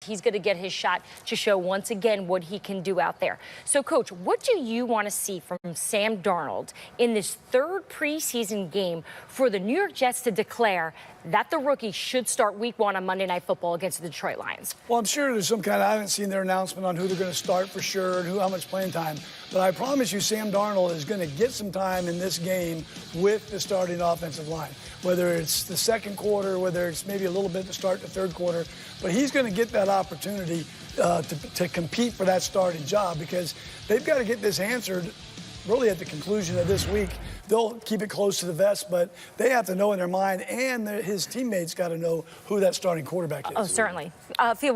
he's going to get his shot to show once again what he can do out there. So, Coach, what do you want to see from Sam Darnold in this third preseason game for the New York Jets to declare that the rookie should start Week 1 on Monday Night Football against the Detroit Lions? Well, I'm sure there's some kind of, I haven't seen their announcement on who they're going to start for sure and how much playing time. But I promise you, Sam Darnold is going to get some time in this game with the starting offensive line. Whether it's the second quarter, whether it's maybe a little bit to start the third quarter. But he's going to get that opportunity to compete for that starting job because they've got to get this answered really at the conclusion of this week. They'll keep it close to the vest, but they have to know in their mind, and his teammates got to know who that starting quarterback is. Oh, certainly. Theo,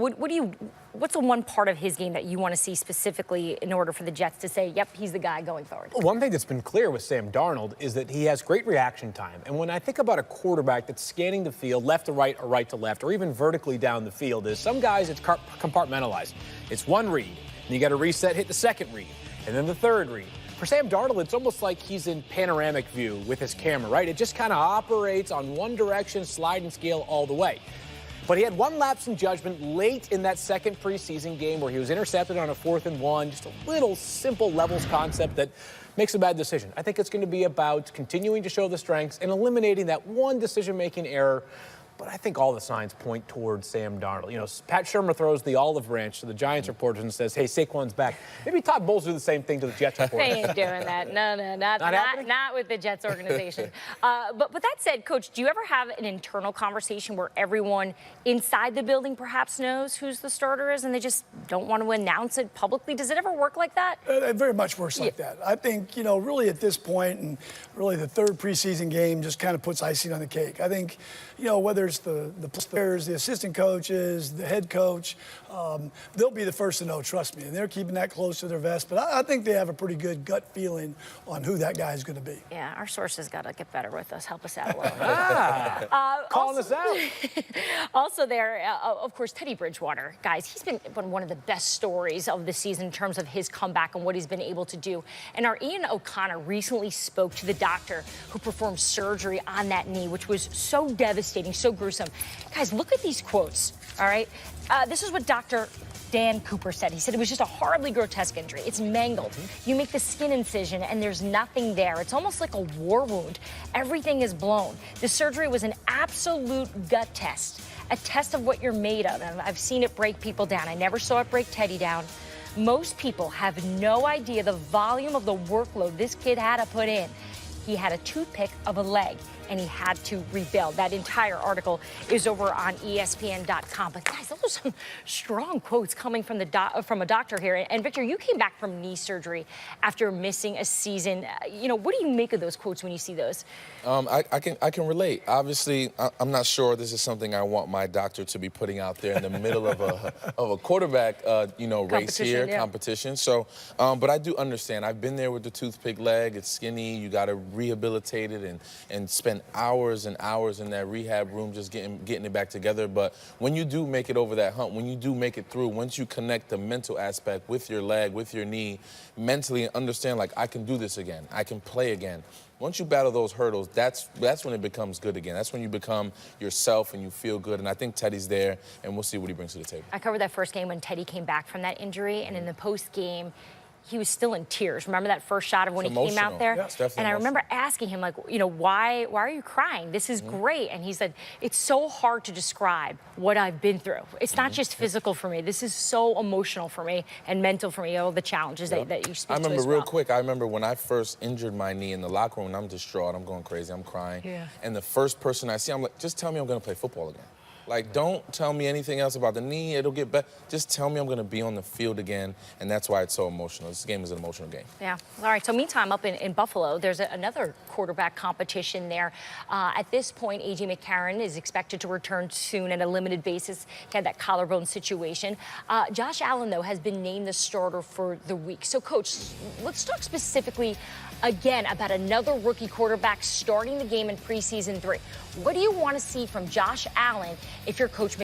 what's the one part of his game that you want to see specifically in order for the Jets to say, yep, he's the guy going forward? One thing that's been clear with Sam Darnold is that he has great reaction time. And when I think about a quarterback that's scanning the field left to right or right to left or even vertically down the field, is some guys it's compartmentalized. It's one read, and you got to reset, hit the second read, and then the third read. For Sam Darnold, it's almost like he's in panoramic view with his camera, right? It just kind of operates on one direction, slide and scale all the way. But he had one lapse in judgment late in that second preseason game where he was intercepted on a 4th and 1, just a little simple levels concept that makes a bad decision. I think it's going to be about continuing to show the strengths and eliminating that one decision-making error. But I think all the signs point towards Sam Darnold. You know, Pat Shurmur throws the olive branch to the Giants reporters and says, hey, Saquon's back. Maybe Todd Bowles do the same thing to the Jets reporters. They ain't doing that. No, not with the Jets organization. But that said, Coach, do you ever have an internal conversation where everyone inside the building perhaps knows who's the starter is and they just don't want to announce it publicly? Does it ever work like that? It very much works like that. I think, you know, really at this point and really the third preseason game just kind of puts icing on the cake. I think, you know, whether it's the players, the assistant coaches, the head coach, they'll be the first to know, trust me. And they're keeping that close to their vest. But I think they have a pretty good gut feeling on who that guy is going to be. Yeah, our sources got to get better with us. Help us out a little. Calling us out. Also there, of course, Teddy Bridgewater. Guys, he's been one of the best stories of the season in terms of his comeback and what he's been able to do. And our Ian O'Connor recently spoke to the doctor who performed surgery on that knee, which was so devastating, so gruesome. Guys, look at these quotes, all right? This is what Dr. Dan Cooper said. He said it was just a horribly grotesque injury. It's mangled. You make the skin incision and there's nothing there. It's almost like a war wound. Everything is blown. The surgery was an absolute gut test, a test of what you're made of. And I've seen it break people down. I never saw it break Teddy down. Most people have no idea the volume of the workload this kid had to put in. He had a toothpick of a leg, and he had to rebuild. That entire article is over on ESPN.com. But guys, those are some strong quotes coming from from a doctor here. And Victor, you came back from knee surgery after missing a season. You know, what do you make of those quotes when you see those? I can relate. Obviously, I'm not sure this is something I want my doctor to be putting out there in the middle of a quarterback, race here, competition. So, but I do understand. I've been there with the toothpick leg. It's skinny. You got to rehabilitate it and spend hours and hours in that rehab room just getting it back together. But when you do make it over that hump, when you do make it through, once you connect the mental aspect with your leg, with your knee, mentally understand, like, I can do this again. I can play again. Once you battle those hurdles, that's when it becomes good again. That's when you become yourself and you feel good. And I think Teddy's there, and we'll see what he brings to the table. I covered that first game when Teddy came back from that injury, and in the post-game, he was still in tears. Remember that first shot of when he came out there? Yeah, it's definitely and I remember asking him, like, you know, why are you crying? This is great. And he said, it's so hard to describe what I've been through. It's not just physical for me. This is so emotional for me and mental for me, all the challenges that you speak to as well. I remember real quick, I remember when I first injured my knee in the locker room, and I'm distraught, I'm going crazy, I'm crying. Yeah. And the first person I see, I'm like, just tell me I'm going to play football again. Like, don't tell me anything else about the knee. It'll get better. Just tell me I'm going to be on the field again, and that's why it's so emotional. This game is an emotional game. Yeah. All right. So meantime, up in Buffalo, there's another quarterback competition there. At this point, A.J. McCarron is expected to return soon on a limited basis. He had that collarbone situation. Josh Allen, though, has been named the starter for the week. So, Coach, let's talk specifically again about another rookie quarterback starting the game in preseason 3. What do you want to see from Josh Allen if you're Coach